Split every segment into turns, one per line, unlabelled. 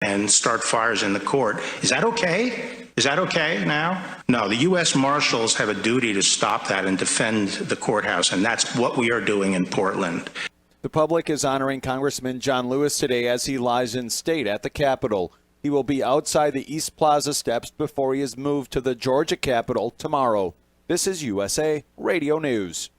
and start fires in the court. Is that okay? Is that okay now? No, the U.S. Marshals have a duty to stop that and defend the courthouse, and that's what we are doing in Portland.
The public is honoring Congressman John Lewis today as he lies in state at the Capitol. He will be outside the East Plaza steps before he is moved to the Georgia Capitol tomorrow. This is USA Radio News.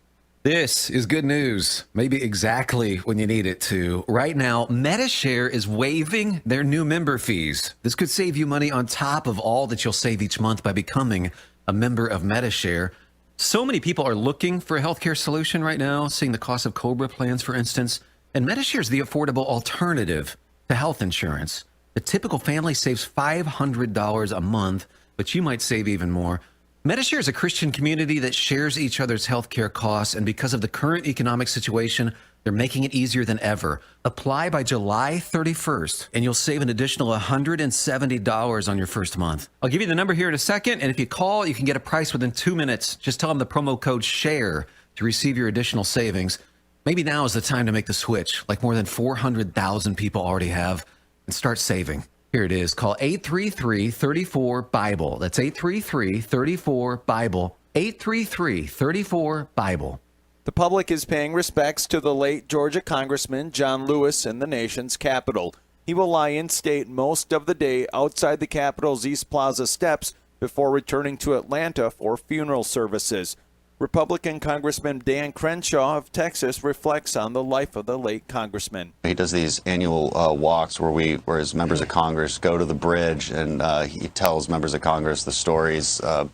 This is good news, maybe exactly when you need it to. Right now, Medi-Share is waiving their new member fees. This could save you money on top of all that you'll save each month by becoming a member of Medi-Share. So many people are looking for a healthcare solution right now, seeing the cost of COBRA plans, for instance. And Medi-Share is the affordable alternative to health insurance. The typical family saves $500 a month, but you might save even more. Medi-Share is a Christian community that shares each other's healthcare costs, and because of the current economic situation, they're making it easier than ever. Apply by July 31st, and you'll save an additional $170 on your first month. I'll give you the number here in a second, and if you call, you can get a price within 2 minutes. Just tell them the promo code SHARE to receive your additional savings. Maybe now is the time to make the switch, like more than 400,000 people already have, and start saving. Here it is. Call 833-34-BIBLE. That's 833-34-BIBLE. 833-34-BIBLE.
The public is paying respects to the late Georgia Congressman John Lewis in the nation's capital. He will lie in state most of the day outside the Capitol's East Plaza steps before returning to Atlanta for funeral services. Republican Congressman Dan Crenshaw of Texas reflects on the life of the late congressman.
He does these annual walks where his members of Congress go to the bridge, and he tells members of Congress the stories of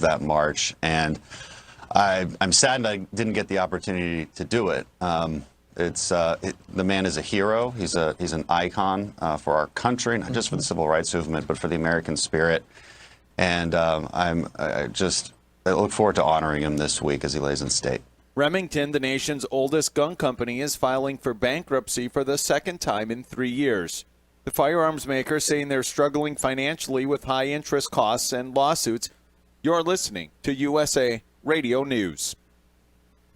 that march. And I'm saddened I didn't get the opportunity to do it. The man is a hero. He's an icon for our country, not just for the civil rights movement, but for the American spirit. And I look forward to honoring him this week as he lays in state.
Remington, the nation's oldest gun company, is filing for bankruptcy for the second time in 3 years. The firearms maker saying they're struggling financially with high interest costs and lawsuits. You're listening to USA Radio News.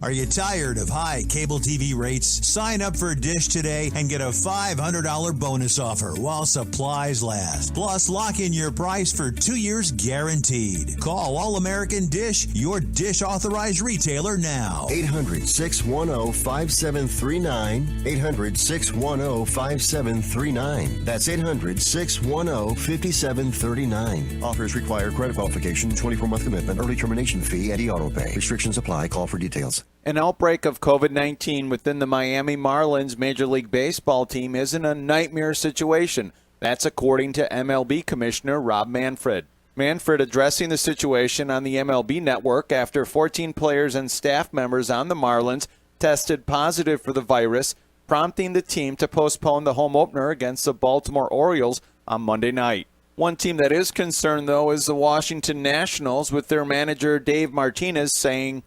Are you tired of high cable TV rates? Sign up for Dish today and get a $500 bonus offer while supplies last. Plus, lock in your price for 2 years guaranteed. Call All American Dish, your Dish authorized retailer now.
800-610-5739. 800-610-5739. That's 800-610-5739. Offers require credit qualification, 24-month commitment, early termination fee, and auto pay. Restrictions apply. Call for details.
An outbreak of COVID-19 within the Miami Marlins Major League Baseball team isn't a nightmare situation. That's according to MLB Commissioner Rob Manfred. Manfred addressing the situation on the MLB network after 14 players and staff members on the Marlins tested positive for the virus, prompting the team to postpone the home opener against the Baltimore Orioles on Monday night. One team that is concerned, though, is the Washington Nationals, with their manager Dave Martinez saying,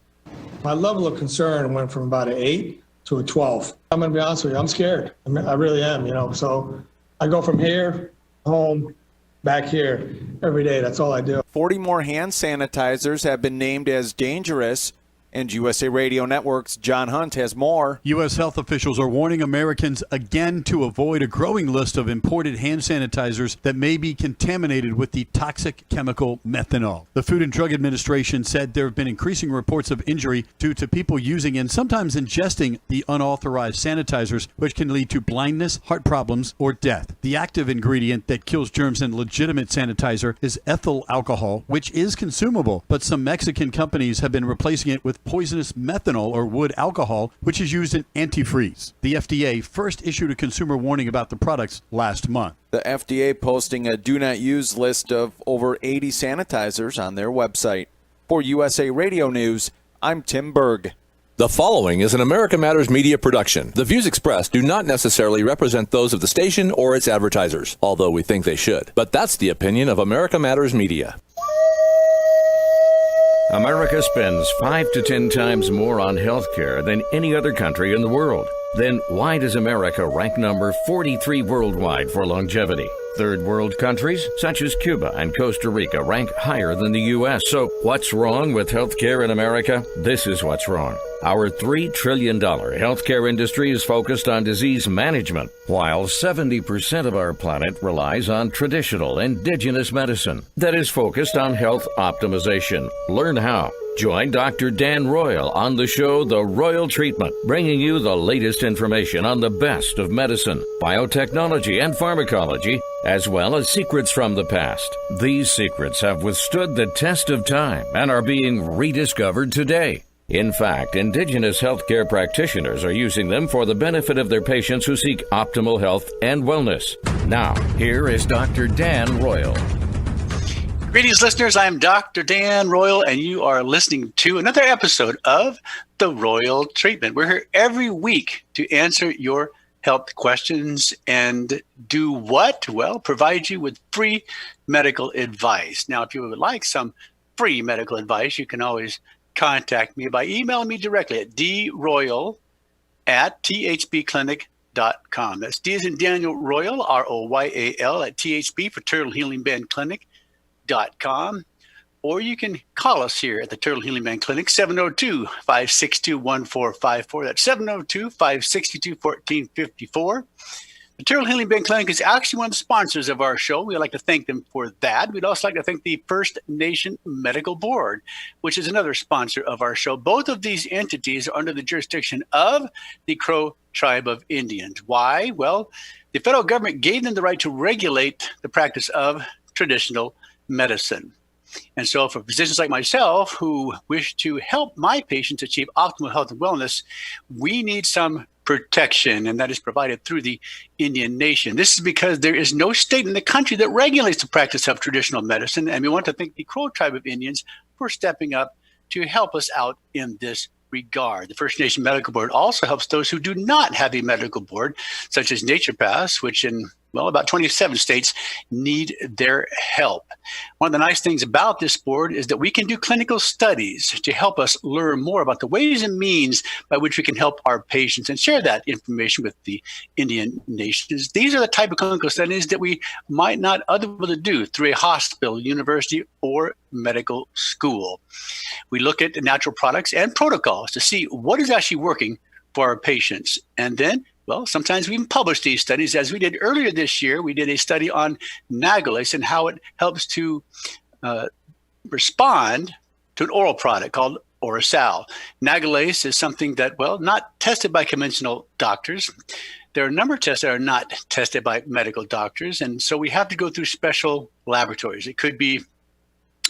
my level of concern went from about an 8 to a 12. I'm going to be honest with you, I'm scared. I really am, So I go from here, home, back here every day. That's all I do.
40 more hand sanitizers have been named as dangerous. And USA Radio Network's John Hunt has more.
U.S. health officials are warning Americans again to avoid a growing list of imported hand sanitizers that may be contaminated with the toxic chemical methanol. The Food and Drug Administration said there have been increasing reports of injury due to people using and sometimes ingesting the unauthorized sanitizers, which can lead to blindness, heart problems, or death. The active ingredient that kills germs in legitimate sanitizer is ethyl alcohol, which is consumable, but some Mexican companies have been replacing it with poisonous methanol or wood alcohol, which is used in antifreeze. The FDA first issued a consumer warning about the products last month.
The FDA posting a do not use list of over 80 sanitizers on their website. For USA Radio News, I'm Tim Berg.
The following is an America Matters Media production. The views expressed do not necessarily represent those of the station or its advertisers, although we think they should. But that's the opinion of America Matters Media.
America spends 5 to 10 times more on health care than any other country in the world. Then why does America rank number 43 worldwide for longevity? Third world countries such as Cuba and Costa Rica rank higher than the U.S. So what's wrong with healthcare in America? This is what's wrong. Our $3 trillion healthcare industry is focused on disease management, while 70% of our planet relies on traditional indigenous medicine that is focused on health optimization. Learn how. Join Dr. Dan Royal on the show The Royal Treatment, bringing you the latest information on the best of medicine, biotechnology, and pharmacology, as well as secrets from the past. These secrets have withstood the test of time and are being rediscovered today. In fact, indigenous healthcare practitioners are using them for the benefit of their patients who seek optimal health and wellness. Now, here is Dr. Dan Royal.
Greetings, listeners. I'm Dr. Dan Royal, and you are listening to another episode of The Royal Treatment. We're here every week to answer your health questions and do what? Well, provide you with free medical advice. Now, if you would like some free medical advice, you can always contact me by emailing me directly at droyal@thbclinic.com. That's D as in Daniel Royal, ROYAL at THB for Turtle Healing Band Clinic.com. Or you can call us here at the Turtle Healing Band Clinic, 702-562-1454. That's 702-562-1454. The Turtle Healing Band Clinic is actually one of the sponsors of our show. We'd like to thank them for that. We'd also like to thank the First Nation Medical Board, which is another sponsor of our show. Both of these entities are under the jurisdiction of the Crow Tribe of Indians. Why? Well, the federal government gave them the right to regulate the practice of traditional medicine. And so for physicians like myself who wish to help my patients achieve optimal health and wellness, we need some protection, and that is provided through the Indian Nation. This is because there is no state in the country that regulates the practice of traditional medicine, and we want to thank the Crow Tribe of Indians for stepping up to help us out in this regard. The First Nation Medical Board also helps those who do not have a medical board, such as naturopaths, which in about 27 states need their help. One of the nice things about this board is that we can do clinical studies to help us learn more about the ways and means by which we can help our patients and share that information with the Indian nations. These are the type of clinical studies that we might not otherwise do through a hospital, university, or medical school. We look at the natural products and protocols to see what is actually working for our patients. And then sometimes we even publish these studies, as we did earlier this year. We did a study on Nagalase and how it helps to respond to an oral product called Orasal. Nagalase is something that, not tested by conventional doctors. There are a number of tests that are not tested by medical doctors, and so we have to go through special laboratories. It could be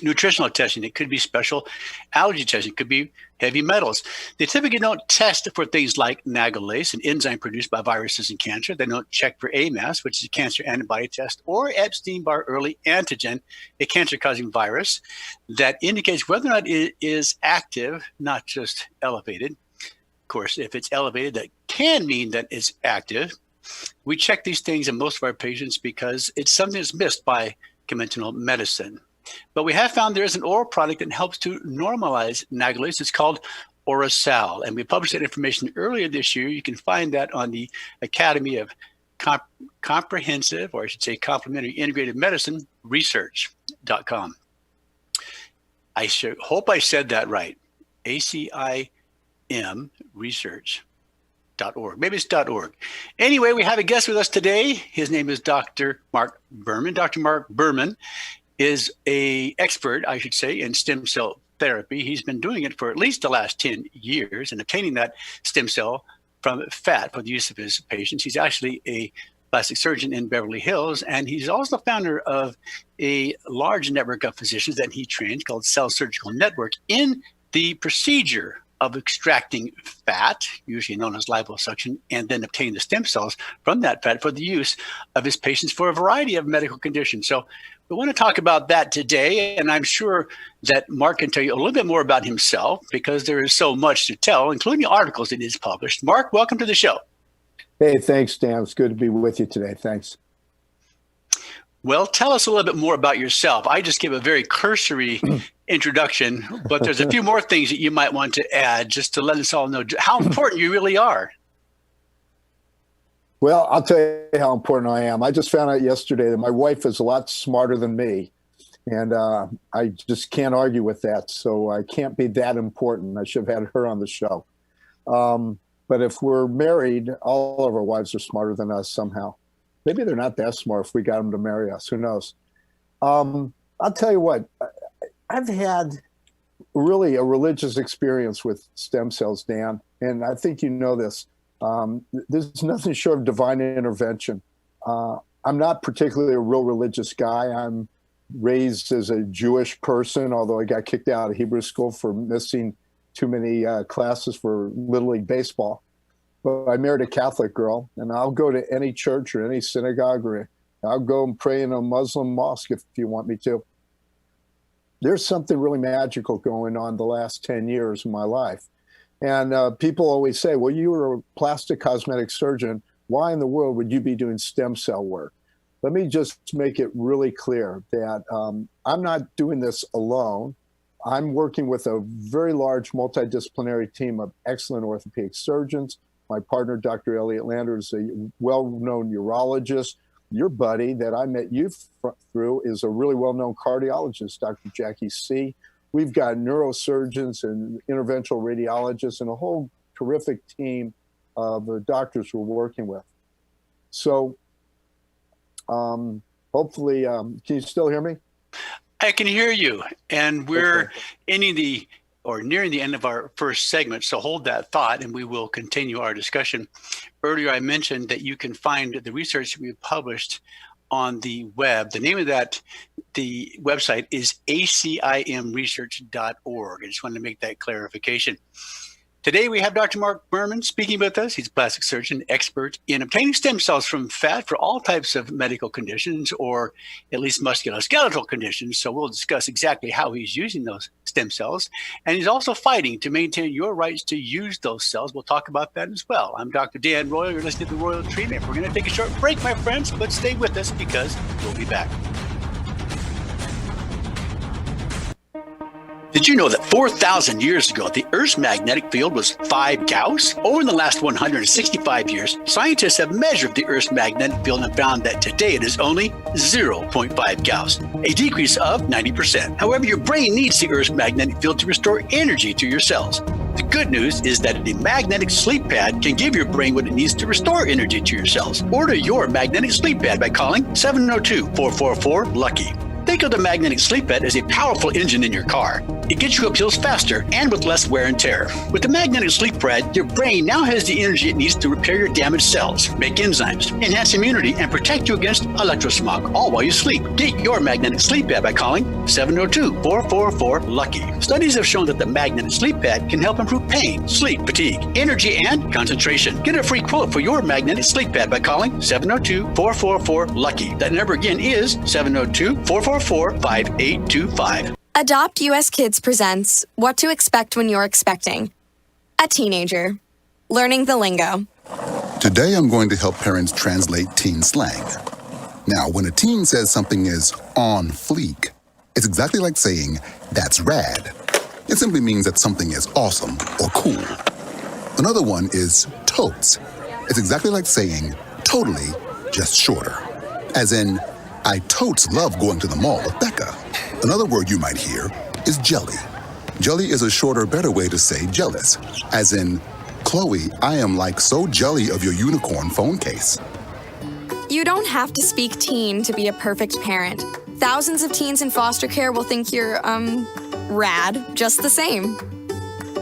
nutritional testing. It could be special allergy testing. It could be heavy metals. They typically don't test for things like Nagalase, an enzyme produced by viruses in cancer. They don't check for AMAS, which is a cancer antibody test, or Epstein-Barr early antigen, a cancer-causing virus that indicates whether or not it is active, not just elevated. Of course, if it's elevated, that can mean that it's active. We check these things in most of our patients because it's something that's missed by conventional medicine. But we have found there is an oral product that helps to normalize Nagalase. It's called Orasal, and we published that information earlier this year. You can find that on the Academy of Comprehensive, or I should say Complementary Integrated Medicine Research.com. I hope I said that right. ACIM Research.org. Maybe it's .org. Anyway, we have a guest with us today. His name is Dr. Mark Berman. Dr. Mark Berman is an expert, I should say, in stem cell therapy. He's been doing it for at least the last 10 years and obtaining that stem cell from fat for the use of his patients. He's actually a plastic surgeon in Beverly Hills, and he's also founder of a large network of physicians that he trains called Cell Surgical Network in the procedure of extracting fat, usually known as liposuction, and then obtaining the stem cells from that fat for the use of his patients for a variety of medical conditions. So we want to talk about that today, and I'm sure that Mark can tell you a little bit more about himself because there is so much to tell, including articles that he's published. Mark, welcome to the show.
Hey, thanks, Dan. It's good to be with you today. Thanks.
Well, tell us a little bit more about yourself. I just gave a very cursory introduction, but there's a few more things that you might want to add just to let us all know how important you really are.
Well, I'll tell you how important I am. I just found out yesterday that my wife is a lot smarter than me. And I just can't argue with that. So I can't be that important. I should have had her on the show. But if we're married, all of our wives are smarter than us somehow. Maybe they're not that smart if we got them to marry us. Who knows? I'll tell you what, I've had really a religious experience with stem cells, Dan. And I think you know this. There's nothing short of divine intervention. I'm not particularly a real religious guy. I'm raised as a Jewish person, although I got kicked out of Hebrew school for missing too many classes for Little League baseball. But I married a Catholic girl, and I'll go to any church or any synagogue, or I'll go and pray in a Muslim mosque if you want me to. There's something really magical going on the last 10 years of my life. And people always say, well, you were a plastic cosmetic surgeon. Why in the world would you be doing stem cell work? Let me just make it really clear that I'm not doing this alone. I'm working with a very large multidisciplinary team of excellent orthopedic surgeons. My partner, Dr. Elliot Lander, is a well-known urologist. Your buddy that I met you through is a really well-known cardiologist, Dr. Jackie C. We've got neurosurgeons and interventional radiologists and a whole terrific team of doctors we're working with. So hopefully, can you still hear me?
I can hear you. And we're nearing the end of our first segment. So hold that thought and we will continue our discussion. Earlier, I mentioned that you can find the research we published on the web. The name of the website is acimresearch.org. I just wanted to make that clarification. Today, we have Dr. Mark Berman speaking with us. He's a plastic surgeon, expert in obtaining stem cells from fat for all types of medical conditions, or at least musculoskeletal conditions. So we'll discuss exactly how he's using those stem cells. And he's also fighting to maintain your rights to use those cells. We'll talk about that as well. I'm Dr. Dan Royal. You're listening to The Royal Treatment. We're going to take a short break, my friends, but stay with us because we'll be back. Did you know that 4,000 years ago, the Earth's magnetic field was 5 Gauss? Over the last 165 years, scientists have measured the Earth's magnetic field and found that today it is only 0.5 Gauss, a decrease of 90%. However, your brain needs the Earth's magnetic field to restore energy to your cells. The good news is that the magnetic sleep pad can give your brain what it needs to restore energy to your cells. Order your magnetic sleep pad by calling 702-444-LUCKY. Think of the magnetic sleep pad as a powerful engine in your car. It gets you up hills faster and with less wear and tear. With the magnetic sleep pad, your brain now has the energy it needs to repair your damaged cells, make enzymes, enhance immunity, and protect you against electrosmog, all while you sleep. Get your magnetic sleep pad by calling 702-444-LUCKY. Studies have shown that the magnetic sleep pad can help improve pain, sleep, fatigue, energy, and concentration. Get a free quote for your magnetic sleep pad by calling 702-444-LUCKY. That number again is 702-444-5825.
Adopt US Kids presents What to Expect When You're Expecting. A teenager. Learning the lingo.
Today I'm going to help parents translate teen slang. Now, when a teen says something is on fleek, it's exactly like saying, that's rad. It simply means that something is awesome or cool. Another one is totes. It's exactly like saying, totally, just shorter. As in, I totes love going to the mall with Becca. Another word you might hear is jelly. Jelly is a shorter, better way to say jealous. As in, Chloe, I am like so jelly of your unicorn phone case.
You don't have to speak teen to be a perfect parent. Thousands of teens in foster care will think you're, rad, just the same.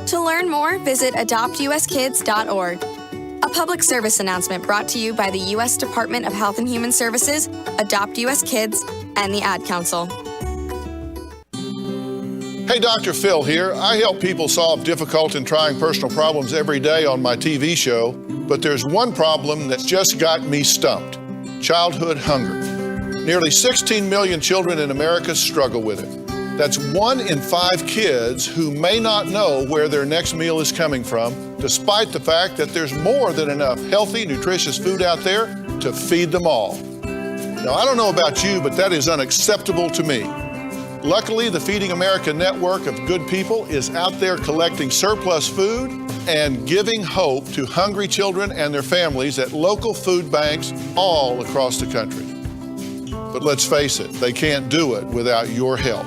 To learn more, visit adoptuskids.org. A public service announcement brought to you by the U.S. Department of Health and Human Services, Adopt U.S. Kids, and the Ad Council.
Hey, Dr. Phil here. I help people solve difficult and trying personal problems every day on my TV show, but there's one problem that's just got me stumped: childhood hunger. Nearly 16 million children in America struggle with it. That's 1 in 5 kids who may not know where their next meal is coming from, despite the fact that there's more than enough healthy, nutritious food out there to feed them all. Now, I don't know about you, but that is unacceptable to me. Luckily, the Feeding America network of good people is out there collecting surplus food and giving hope to hungry children and their families at local food banks all across the country. But let's face it, they can't do it without your help.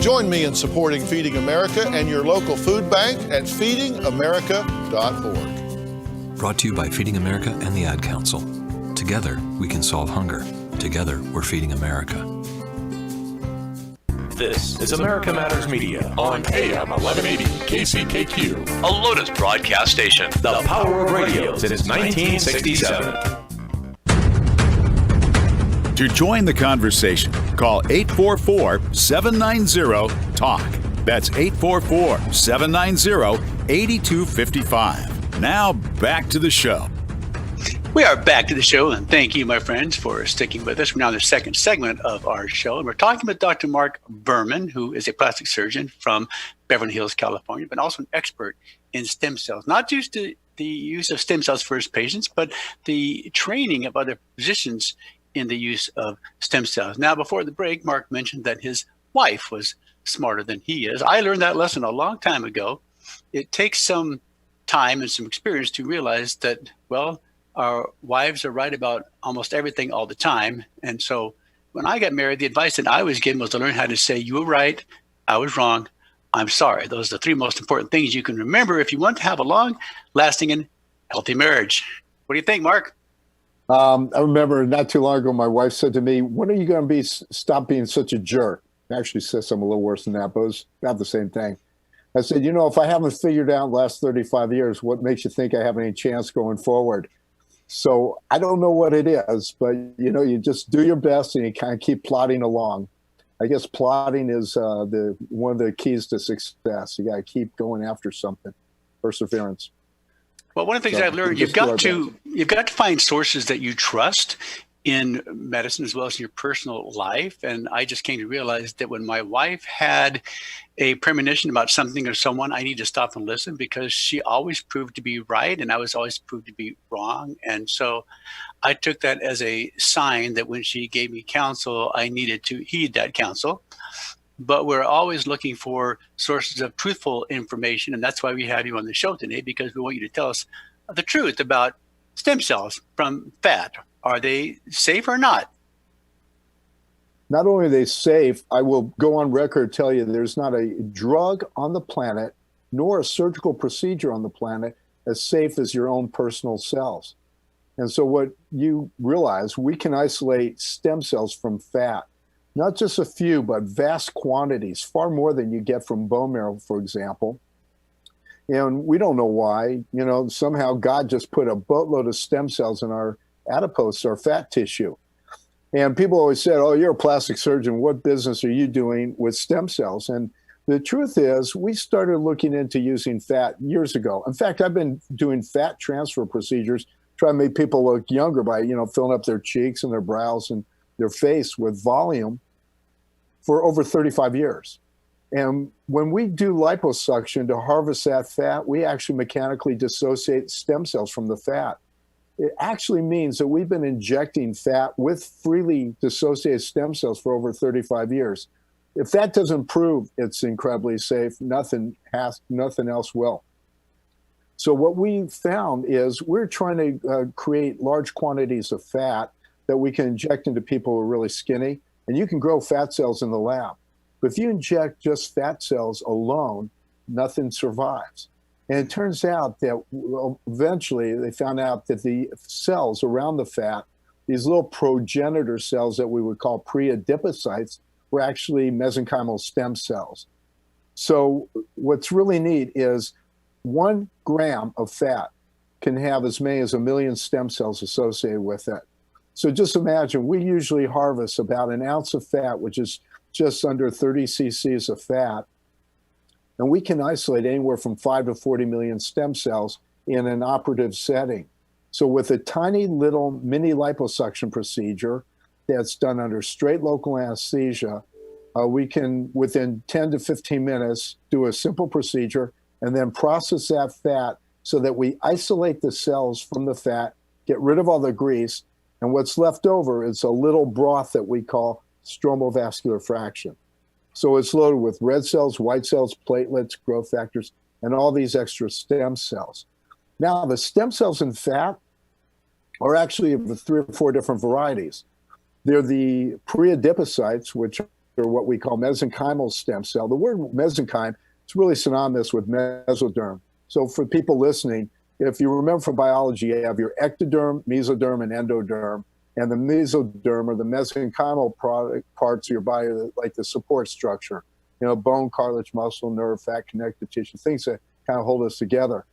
Join me in supporting Feeding America and your local food bank at feedingamerica.org.
Brought to you by Feeding America and the Ad Council. Together, we can solve hunger. Together, we're feeding America.
This is America Matters Media on AM 1180 KCKQ, a Lotus broadcast station. The power of radio since 1967.
To join the conversation, call 844-790-TALK. That's 844-790-8255. Now back to the show.
We are back to the show, and thank you, my friends, for sticking with us. We're now in the second segment of our show, and we're talking with Dr. Mark Berman, who is a plastic surgeon from Beverly Hills, California, but also an expert in stem cells. Not just the use of stem cells for his patients, but the training of other physicians in the use of stem cells. Now, before the break, Mark mentioned that his wife was smarter than he is. I learned that lesson a long time ago. It takes some time and some experience to realize that, well, our wives are right about almost everything all the time. And so when I got married, the advice that I was given was to learn how to say, you were right, I was wrong, I'm sorry. Those are the three most important things you can remember if you want to have a long, lasting, and healthy marriage. What do you think, Mark?
I remember not too long ago, my wife said to me, when are you going to stop being such a jerk? Actually said something a little worse than that, but it was about the same thing. I said, if I haven't figured out the last 35 years, what makes you think I have any chance going forward? So I don't know what it is, but, you just do your best and you kind of keep plodding along. I guess plodding is one of the keys to success. You got to keep going after something, perseverance.
Well, one of the things I've learned, you've got to find sources that you trust in medicine as well as in your personal life. And I just came to realize that when my wife had a premonition about something or someone, I need to stop and listen, because she always proved to be right and I was always proved to be wrong. And so I took that as a sign that when she gave me counsel, I needed to heed that counsel. But we're always looking for sources of truthful information. And that's why we have you on the show today, because we want you to tell us the truth about stem cells from fat. Are they safe or not?
Not only are they safe, I will go on record tell you there's not a drug on the planet, nor a surgical procedure on the planet as safe as your own personal cells. And so what you realize, we can isolate stem cells from fat. Not just a few, but vast quantities, far more than you get from bone marrow, for example. And we don't know why. Somehow God just put a boatload of stem cells in our adipose, our fat tissue. And people always said, oh, you're a plastic surgeon. What business are you doing with stem cells? And the truth is, we started looking into using fat years ago. In fact, I've been doing fat transfer procedures, trying to make people look younger by, filling up their cheeks and their brows and their face with volume for over 35 years. And when we do liposuction to harvest that fat, we actually mechanically dissociate stem cells from the fat. It actually means that we've been injecting fat with freely dissociated stem cells for over 35 years. If that doesn't prove it's incredibly safe, nothing else will. So what we found is we're trying to create large quantities of fat that we can inject into people who are really skinny. And you can grow fat cells in the lab. But if you inject just fat cells alone, nothing survives. And it turns out that eventually they found out that the cells around the fat, these little progenitor cells that we would call pre-adipocytes, were actually mesenchymal stem cells. So what's really neat is 1 gram of fat can have as many as 1 million stem cells associated with it. So just imagine, we usually harvest about an ounce of fat, which is just under 30 cc's of fat. And we can isolate anywhere from 5 to 40 million stem cells in an operative setting. So with a tiny little mini liposuction procedure that's done under straight local anesthesia, we can, within 10 to 15 minutes, do a simple procedure and then process that fat so that we isolate the cells from the fat, get rid of all the grease, and what's left over is a little broth that we call stromal vascular fraction. So it's loaded with red cells, white cells, platelets, growth factors, and all these extra stem cells. Now, the stem cells in fat are actually of 3 or 4 different varieties. They're the pre-adipocytes, which are what we call mesenchymal stem cell. The word mesenchyme is really synonymous with mesoderm. So for people listening, if you remember from biology, you have your ectoderm, mesoderm, and endoderm. And the mesoderm, or the mesenchymal parts of your body, like the support structure, bone, cartilage, muscle, nerve, fat, connective tissue, things that kind of hold us together.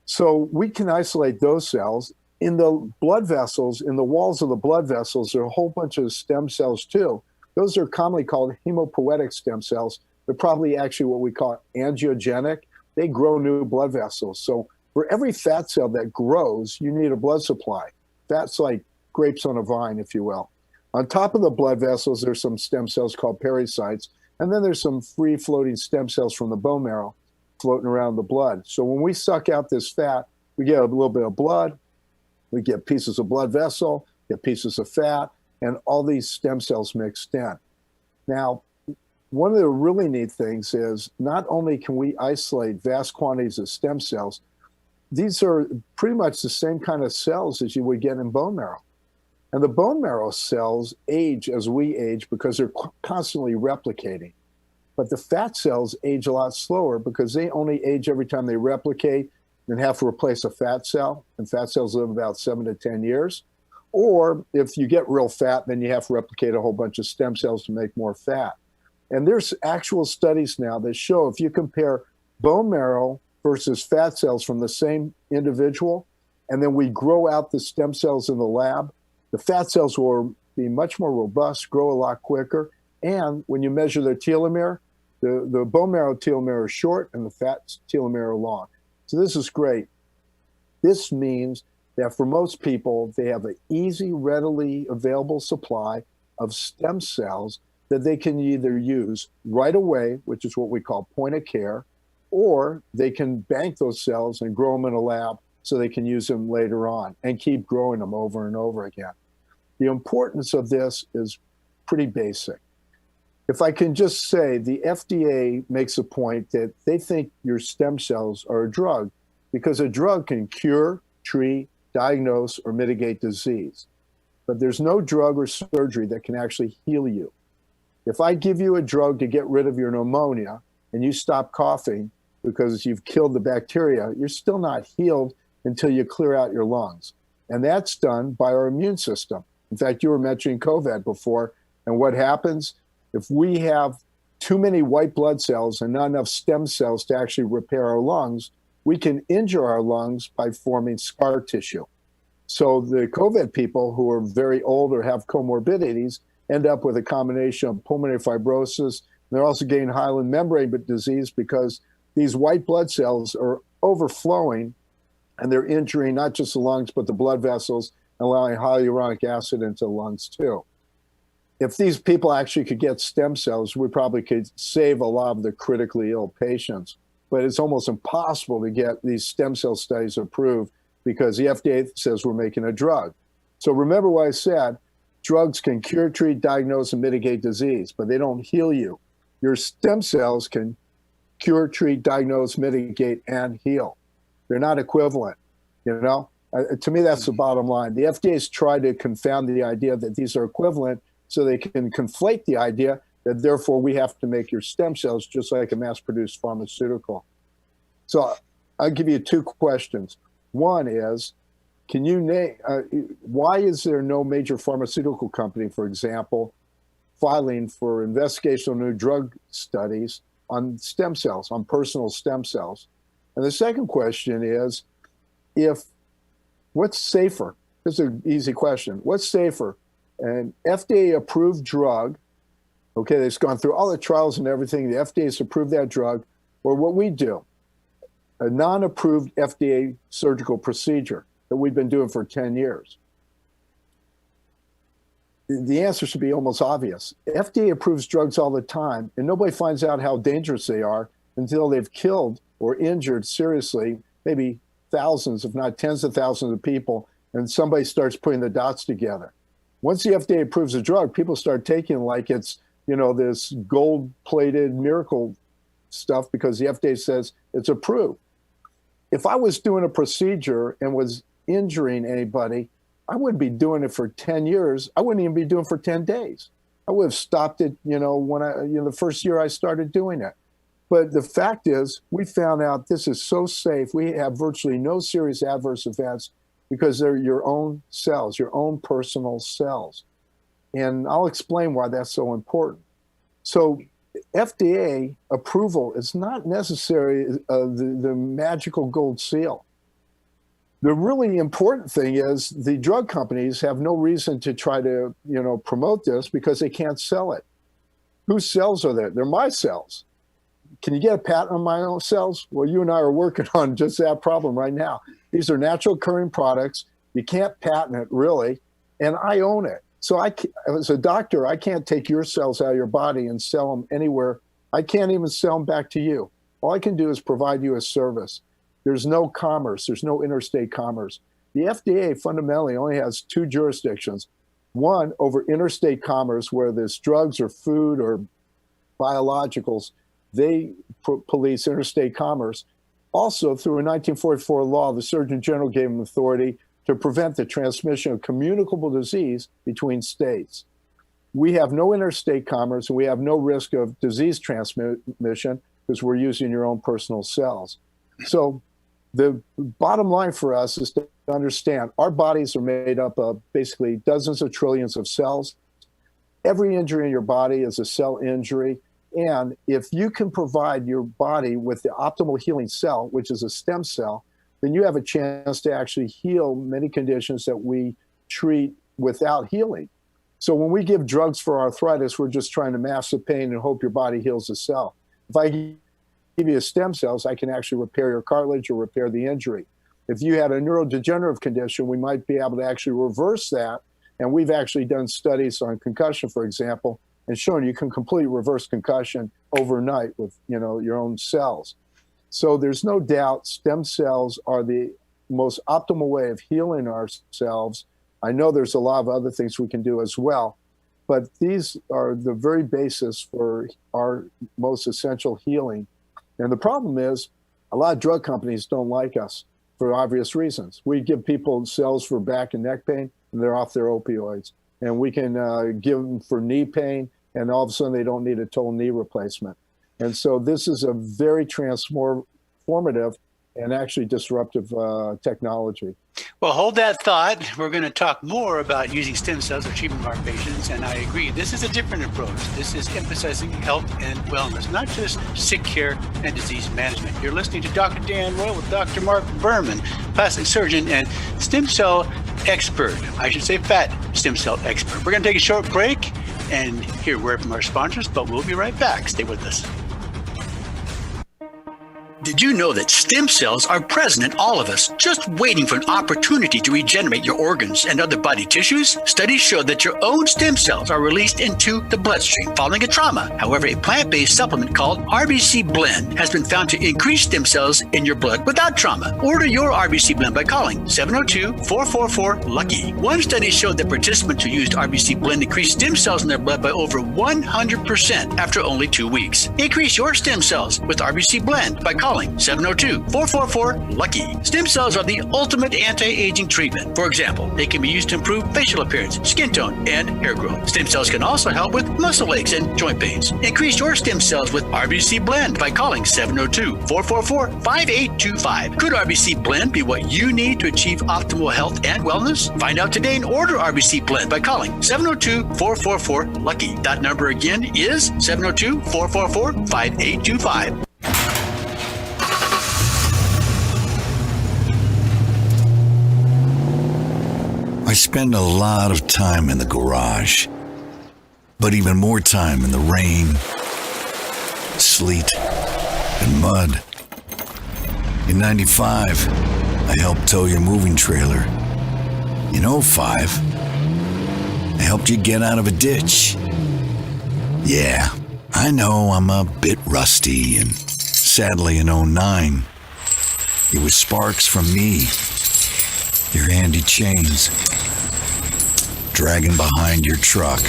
So we can isolate those cells. In the blood vessels, in the walls of the blood vessels, there are a whole bunch of stem cells too. Those are commonly called hemopoietic stem cells. They're probably actually what we call angiogenic. They grow new blood vessels. So for every fat cell that grows, you need a blood supply. Fat's like grapes on a vine, if you will. On top of the blood vessels, there's some stem cells called pericytes, and then there's some free-floating stem cells from the bone marrow floating around the blood. So when we suck out this fat, we get a little bit of blood, we get pieces of blood vessel, get pieces of fat, and all these stem cells mixed in. Now, one of the really neat things is not only can we isolate vast quantities of stem cells, these are pretty much the same kind of cells as you would get in bone marrow. And the bone marrow cells age as we age because they're constantly replicating. But the fat cells age a lot slower because they only age every time they replicate and have to replace a fat cell. And fat cells live about 7 to 10 years. Or if you get real fat, then you have to replicate a whole bunch of stem cells to make more fat. And there's actual studies now that show if you compare bone marrow versus fat cells from the same individual, and then we grow out the stem cells in the lab, the fat cells will be much more robust, grow a lot quicker. And when you measure their telomere, the bone marrow telomere is short and the fat telomere are long. So this is great. This means that for most people, they have an easy, readily available supply of stem cells that they can either use right away, which is what we call point of care, or they can bank those cells and grow them in a lab so they can use them later on and keep growing them over and over again. The importance of this is pretty basic. If I can just say, the FDA makes a point that they think your stem cells are a drug because a drug can cure, treat, diagnose, or mitigate disease. But there's no drug or surgery that can actually heal you. If I give you a drug to get rid of your pneumonia and you stop coughing because you've killed the bacteria, you're still not healed until you clear out your lungs. And that's done by our immune system. In fact, you were mentioning COVID before, and what happens if we have too many white blood cells and not enough stem cells to actually repair our lungs, we can injure our lungs by forming scar tissue. So the COVID people who are very old or have comorbidities end up with a combination of pulmonary fibrosis. They're also getting hyaline membrane disease because these white blood cells are overflowing and they're injuring not just the lungs, but the blood vessels, allowing hyaluronic acid into the lungs too. If these people actually could get stem cells, we probably could save a lot of the critically ill patients. But it's almost impossible to get these stem cell studies approved because the FDA says we're making a drug. So remember what I said, drugs can cure, treat, diagnose, and mitigate disease, but they don't heal you. Your stem cells can cure, treat, diagnose, mitigate, and heal. They're not equivalent, To me, that's the bottom line. The FDA's tried to confound the idea that these are equivalent so they can conflate the idea that therefore we have to make your stem cells just like a mass-produced pharmaceutical. So I'll give you 2 questions. One is, can you name, why is there no major pharmaceutical company, for example, filing for investigational new drug studies on stem cells, on personal stem cells? And the second question is, what's safer? This is an easy question. What's safer? An FDA-approved drug, okay, that's gone through all the trials and everything, the FDA has approved that drug, or what we do, a non-approved FDA surgical procedure that we've been doing for 10 years? The answer should be almost obvious. FDA approves drugs all the time, and nobody finds out how dangerous they are until they've killed or injured seriously, maybe thousands, if not tens of thousands of people, and somebody starts putting the dots together. Once the FDA approves a drug, people start taking it like it's, this gold-plated miracle stuff because the FDA says it's approved. If I was doing a procedure and was injuring anybody, I wouldn't be doing it for 10 years. I wouldn't even be doing it for 10 days. I would have stopped it, when the first year I started doing it. But the fact is, we found out this is so safe. We have virtually no serious adverse events because they're your own cells, your own personal cells. And I'll explain why that's so important. So FDA approval is not necessarily the magical gold seal. The really important thing is the drug companies have no reason to try to, promote this because they can't sell it. Whose cells are there? They're my cells. Can you get a patent on my own cells? Well, you and I are working on just that problem right now. These are natural occurring products. You can't patent it, really, and I own it. So as a doctor, I can't take your cells out of your body and sell them anywhere. I can't even sell them back to you. All I can do is provide you a service. There's no commerce. There's no interstate commerce. The FDA fundamentally only has two jurisdictions. One, over interstate commerce, where there's drugs or food or biologicals. They police interstate commerce. Also, through a 1944 law, the Surgeon General gave them authority to prevent the transmission of communicable disease between states. We have no interstate commerce, and we have no risk of disease transmission because we're using your own personal cells. So the bottom line for us is to understand our bodies are made up of basically dozens of trillions of cells. Every injury in your body is a cell injury. And if you can provide your body with the optimal healing cell, which is a stem cell, then you have a chance to actually heal many conditions that we treat without healing. So when we give drugs for arthritis, we're just trying to mask the pain and hope your body heals the cell. If I give you stem cells, I can actually repair your cartilage or repair the injury. If you had a neurodegenerative condition, we might be able to actually reverse that. And we've actually done studies on concussion, for example, and shown you can completely reverse concussion overnight with your own cells. So there's no doubt stem cells are the most optimal way of healing ourselves. I know there's a lot of other things we can do as well, but these are the very basis for our most essential healing. And the problem is a lot of drug companies don't like us for obvious reasons. We give people cells for back and neck pain, and they're off their opioids. And we can give them for knee pain, and all of a sudden they don't need a total knee replacement. And so this is a very transformative and actually disruptive technology.
Well, hold that thought. We're going to talk more about using stem cells for treatment of our patients, and I agree. This is a different approach. This is emphasizing health and wellness, not just sick care and disease management. You're listening to Dr. Dan Royal with Dr. Mark Berman, plastic surgeon and stem cell expert. I should say fat stem cell expert. We're going to take a short break and hear word from our sponsors, but we'll be right back. Stay with us. Did you know that stem cells are present in all of us, just waiting for an opportunity to regenerate your organs and other body tissues? Studies show that your own stem cells are released into the bloodstream following a trauma. However, a plant-based supplement called RBC Blend has been found to increase stem cells in your blood without trauma. Order your RBC Blend by calling 702-444-LUCKY. One study showed that participants who used RBC Blend increased stem cells in their blood by over 100% after only 2 weeks. Increase your stem cells with RBC Blend by calling 702-444-LUCKY. Stem cells are the ultimate anti-aging treatment. For example, they can be used to improve facial appearance, skin tone, and hair growth. Stem cells can also help with muscle aches and joint pains. Increase your stem cells with RBC Blend by calling 702-444-5825. Could RBC Blend be what you need to achieve optimal health and wellness? Find out today and order RBC Blend by calling 702-444-LUCKY. That number again is 702-444-5825.
I spend a lot of time in the garage, but even more time in the rain, sleet, and mud. In 95, I helped tow your moving trailer. In 05, I helped you get out of a ditch. Yeah, I know I'm a bit rusty, and sadly in 09, it was sparks from me, your handy chains, dragging behind your truck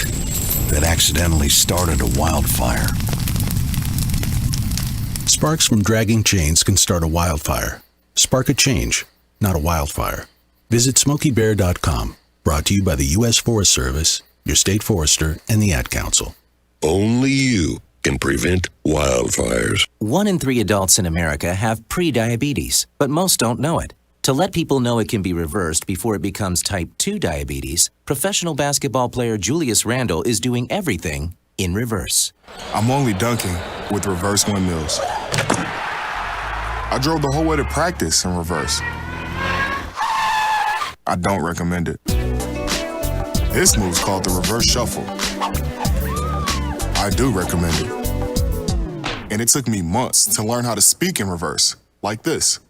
that accidentally started a wildfire.
Sparks from dragging chains can start a wildfire. Spark a change, not a wildfire. Visit SmokeyBear.com. Brought to you by the U.S. Forest Service, your state forester, and the Ad Council.
Only you can prevent wildfires.
1 in 3 adults in America have pre-diabetes, but most don't know it. To let people know it can be reversed before it becomes type 2 diabetes, professional basketball player Julius Randle is doing everything in reverse.
I'm only dunking with reverse windmills. I drove the whole way to practice in reverse. I don't recommend it. This move's called the reverse shuffle. I do recommend it. And it took me months to learn how to speak in reverse, like this.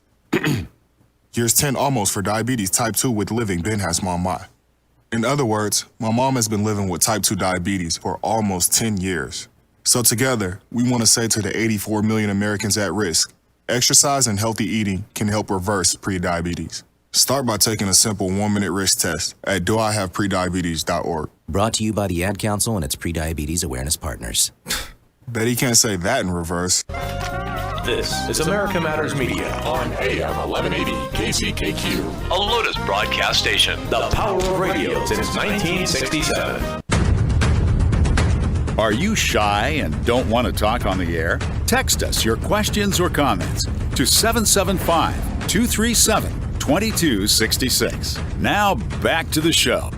Here's 10 almost for diabetes type 2 with living Ben has mom my. In other words, my mom has been living with type 2 diabetes for almost 10 years. So together, we want to say to the 84 million Americans at risk, exercise and healthy eating can help reverse prediabetes. Start by taking a simple 1-minute risk test at doihaveprediabetes.org.
Brought to you by the Ad Council and its Prediabetes Awareness Partners.
Bet he can't say that in reverse.
This is America Matters Media on AM 1180 KCKQ, a Lotus broadcast station. The power of radio since 1967.
Are you shy and don't want to talk on the air? Text us your questions or comments to 775-237-2266. Now back to the show.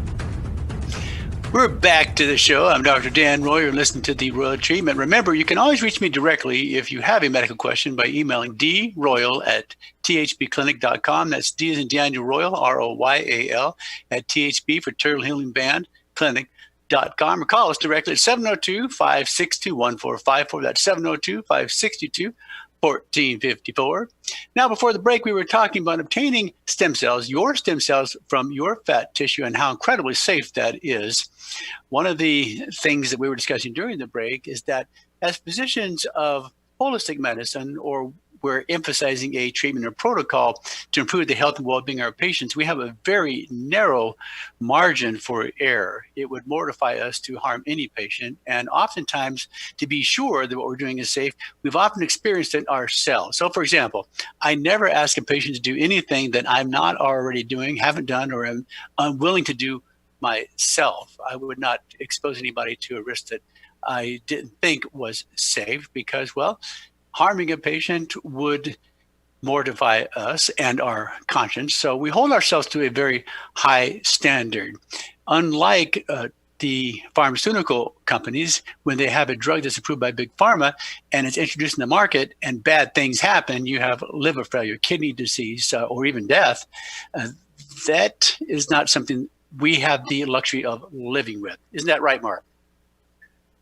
We're back to the show. I'm Dr. Dan Roy. You're listening to The Royal Treatment. Remember, you can always reach me directly if you have a medical question by emailing droyal@thbclinic.com. That's D as in Daniel Royal, ROYAL, at THB for Turtle Healing Band Clinic.com. Or call us directly at 702-562-1454. That's 702-562-1454. Now, before the break, we were talking about obtaining stem cells, your stem cells from your fat tissue, and how incredibly safe that is. One of the things that we were discussing during the break is that as physicians of holistic medicine, or we're emphasizing a treatment or protocol to improve the health and well-being of our patients, we have a very narrow margin for error. It would mortify us to harm any patient. And oftentimes, to be sure that what we're doing is safe, we've often experienced it ourselves. So, for example, I never ask a patient to do anything that I'm not already doing, haven't done, or am unwilling to do myself. I would not expose anybody to a risk that I didn't think was safe because, well, harming a patient would mortify us and our conscience. So we hold ourselves to a very high standard. Unlike the pharmaceutical companies, when they have a drug that's approved by Big Pharma and it's introduced in the market and bad things happen, you have liver failure, kidney disease, or even death. That is not something we have the luxury of living with. Isn't that right, Mark?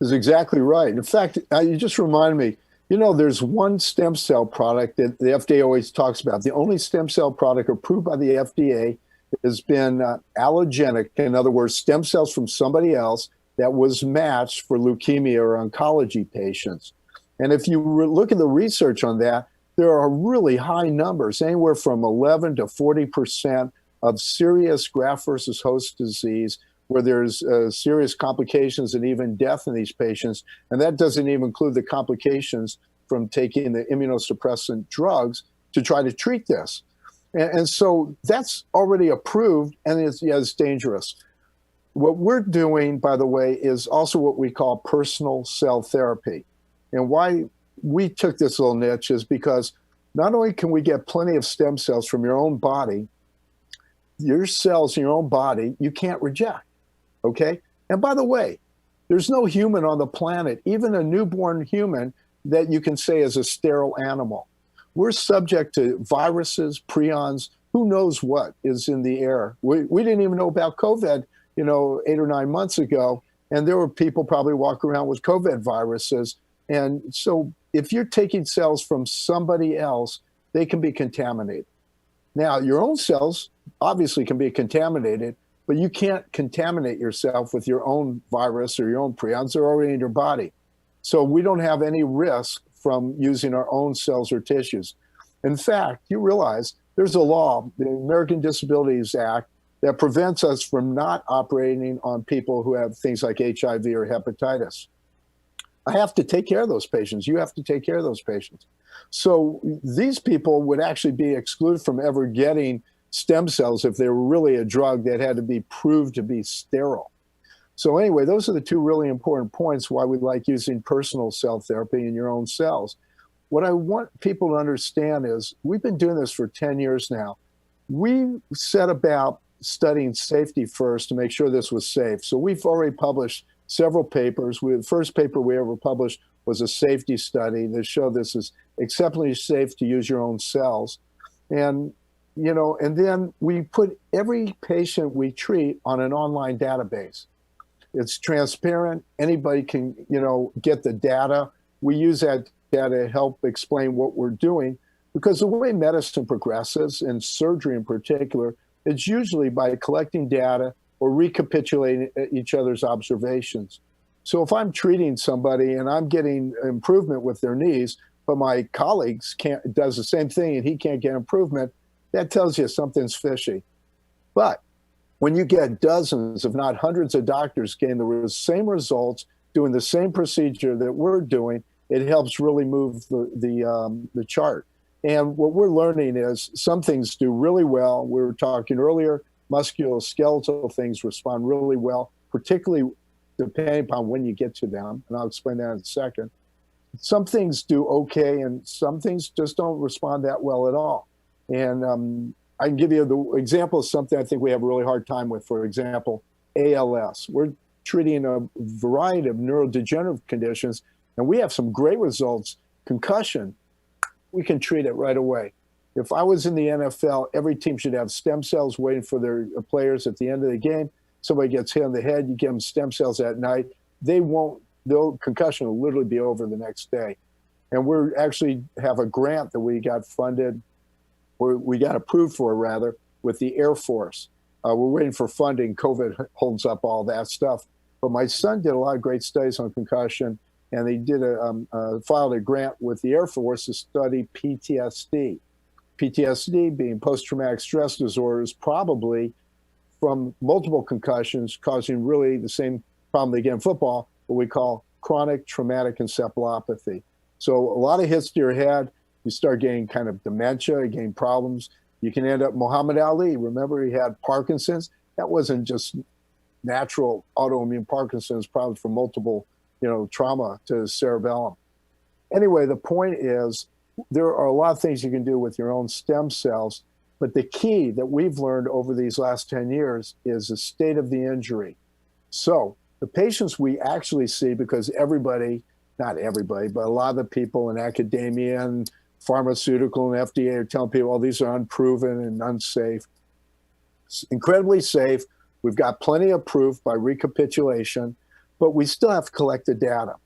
That's exactly right. In fact, you just remind me, you know, there's one stem cell product that the FDA always talks about. The only stem cell product approved by the FDA has been allogenic. In other words, stem cells from somebody else that was matched for leukemia or oncology patients. And if you look at the research on that, there are really high numbers, anywhere from 11 to 40% of serious graft versus host disease, where there's serious complications and even death in these patients. And that doesn't even include the complications from taking the immunosuppressant drugs to try to treat this. And so that's already approved, and it's dangerous. What we're doing, by the way, is also what we call personal cell therapy. And why we took this little niche is because not only can we get plenty of stem cells from your own body, your cells in your own body, you can't reject. Okay. And by the way, there's no human on the planet, even a newborn human, that you can say is a sterile animal. We're subject to viruses, prions, who knows what is in the air. We didn't even know about COVID, 8 or 9 months ago. And there were people probably walking around with COVID viruses. And so if you're taking cells from somebody else, they can be contaminated. Now, your own cells obviously can be contaminated, but you can't contaminate yourself with your own virus or your own prions. They're already in your body. So we don't have any risk from using our own cells or tissues. In fact, you realize there's a law, the American Disabilities Act, that prevents us from not operating on people who have things like HIV or hepatitis. I have to take care of those patients. You have to take care of those patients. So these people would actually be excluded from ever getting stem cells if they were really a drug that had to be proved to be sterile. So anyway, those are the two really important points why we like using personal cell therapy in your own cells. What I want people to understand is we've been doing this for 10 years now. We set about studying safety first to make sure this was safe. So we've already published several papers. The first paper we ever published was a safety study that showed this is exceptionally safe to use your own cells. And, you know, and then we put every patient we treat on an online database. It's transparent. Anybody can, you know, get the data. We use that data to help explain what we're doing, because the way medicine progresses, and surgery in particular, it's usually by collecting data or recapitulating each other's observations. So if I'm treating somebody and I'm getting improvement with their knees, but my colleagues does the same thing and he can't get improvement, that tells you something's fishy. But when you get dozens, if not hundreds of doctors getting the same results, doing the same procedure that we're doing, it helps really move the chart. And what we're learning is some things do really well. We were talking earlier, musculoskeletal things respond really well, particularly depending upon when you get to them. And I'll explain that in a second. Some things do okay, and some things just don't respond that well at all. And I can give you the example of something I think we have a really hard time with. For example, ALS. We're treating a variety of neurodegenerative conditions, and we have some great results. Concussion, we can treat it right away. If I was in the NFL, every team should have stem cells waiting for their players at the end of the game. Somebody gets hit on the head, you give them stem cells at night. The concussion will literally be over the next day. And we're actually have a grant that we got funded, or we got approved for rather, with the Air Force. We're waiting for funding. COVID holds up all that stuff. But my son did a lot of great studies on concussion, and they did filed a grant with the Air Force to study PTSD. PTSD being post-traumatic stress disorders, probably from multiple concussions causing really the same problem they get in football, what we call chronic traumatic encephalopathy. So a lot of hits to your head, you start getting kind of dementia, you gain problems. You can end up Muhammad Ali. Remember, he had Parkinson's. That wasn't just natural autoimmune Parkinson's, probably from multiple, trauma to the cerebellum. Anyway, the point is there are a lot of things you can do with your own stem cells, but the key that we've learned over these last 10 years is the state of the injury. So the patients we actually see, because everybody, not everybody, but a lot of the people in academia and pharmaceutical and FDA are telling people, oh, these are unproven and unsafe. It's incredibly safe. We've got plenty of proof by recapitulation, but we still have to collect the data.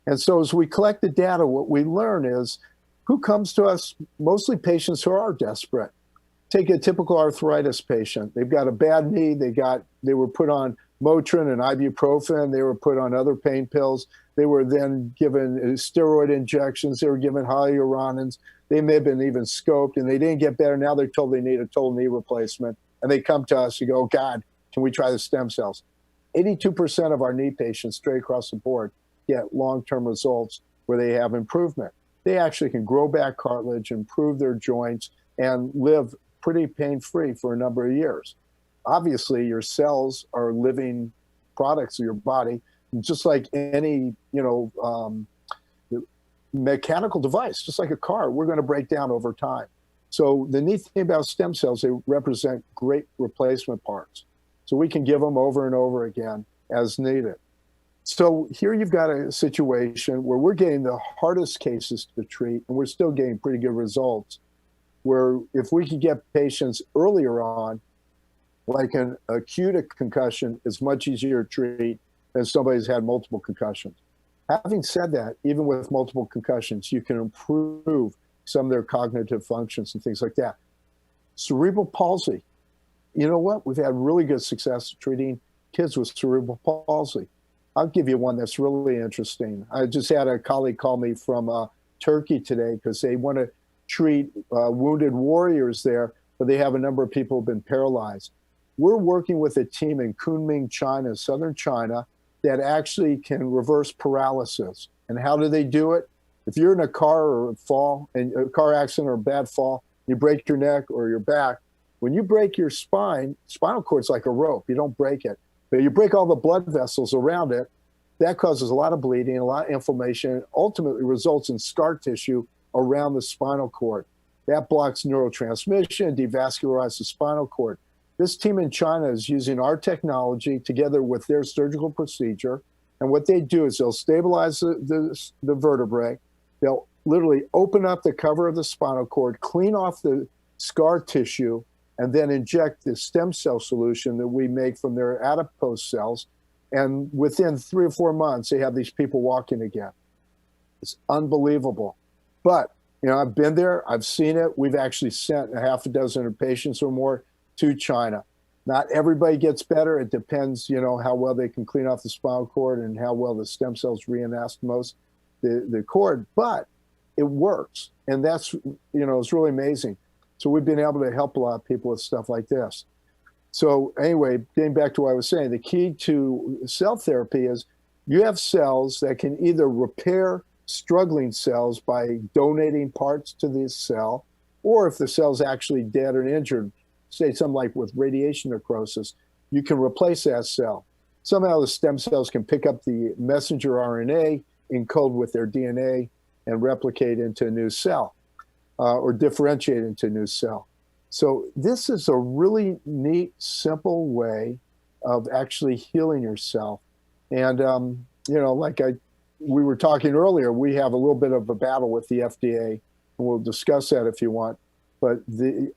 And so as we collect the data, what we learn is who comes to us, mostly patients who are desperate. Take a typical arthritis patient. They've got a bad knee. They were put on Motrin and ibuprofen. They were put on other pain pills. They were then given steroid injections. They were given hyaluronins. They may have been even scoped, and they didn't get better. Now they're told they need a total knee replacement. And they come to us and go, oh, God, can we try the stem cells? 82% of our knee patients straight across the board get long-term results where they have improvement. They actually can grow back cartilage, improve their joints, and live pretty pain-free for a number of years. Obviously, your cells are living products of your body, just like any, mechanical device, just like a car, we're going to break down over time. So the neat thing about stem cells, they represent great replacement parts. So we can give them over and over again as needed. So here you've got a situation where we're getting the hardest cases to treat, and we're still getting pretty good results, where if we could get patients earlier on, like an acute concussion is much easier to treat than somebody who's had multiple concussions. Having said that, even with multiple concussions, you can improve some of their cognitive functions and things like that. Cerebral palsy. You know what? We've had really good success treating kids with cerebral palsy. I'll give you one that's really interesting. I just had a colleague call me from Turkey today because they want to treat wounded warriors there, but they have a number of people who've been paralyzed. We're working with a team in Kunming, China, southern China, that actually can reverse paralysis And how do they do it? If you're in a car or a fall, and a car accident or a bad fall, you break your neck or your back. When you break your spinal cord's like a rope. You don't break it. But you break all the blood vessels around it. That causes a lot of bleeding, a lot of inflammation, and ultimately results in scar tissue around the spinal cord. That blocks neurotransmission, devascularizes the spinal cord. This team in China is using our technology together with their surgical procedure. And what they do is they'll stabilize the vertebrae. They'll literally open up the cover of the spinal cord, clean off the scar tissue, and then inject the stem cell solution that we make from their adipose cells. And within 3 or 4 months, they have these people walking again. It's unbelievable. But, I've been there. I've seen it. We've actually sent 6 patients or more to China. Not everybody gets better. It depends, how well they can clean off the spinal cord and how well the stem cells reanastomose the cord. But it works. And that's, it's really amazing. So we've been able to help a lot of people with stuff like this. So anyway, getting back to what I was saying, the key to cell therapy is you have cells that can either repair struggling cells by donating parts to this cell, or if the cell's actually dead or injured, say something like with radiation necrosis, you can replace that cell. Somehow the stem cells can pick up the messenger RNA, encode with their DNA, and replicate into a new cell, or differentiate into a new cell. So this is a really neat, simple way of actually healing yourself. And, we were talking earlier, we have a little bit of a battle with the FDA, and we'll discuss that if you want. But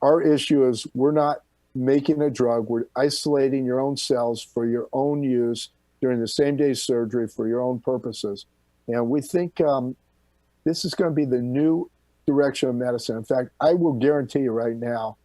our issue is we're not making a drug. We're isolating your own cells for your own use during the same-day surgery for your own purposes. And we think this is going to be the new direction of medicine. In fact, I will guarantee you right now,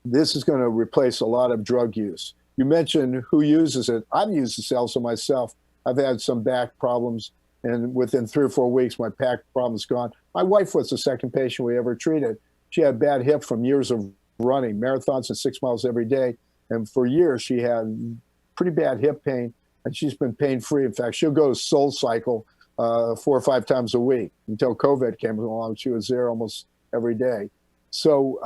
this is going to replace a lot of drug use. You mentioned who uses it. I've used the cells myself. I've had some back problems, and within 3 or 4 weeks, my back problem's gone. My wife was the second patient we ever treated. She had a bad hip from years of running, marathons and 6 miles every day. And for years, she had pretty bad hip pain, and she's been pain-free. In fact, she'll go to Soul Cycle 4 or 5 times a week. Until COVID came along, she was there almost every day. So,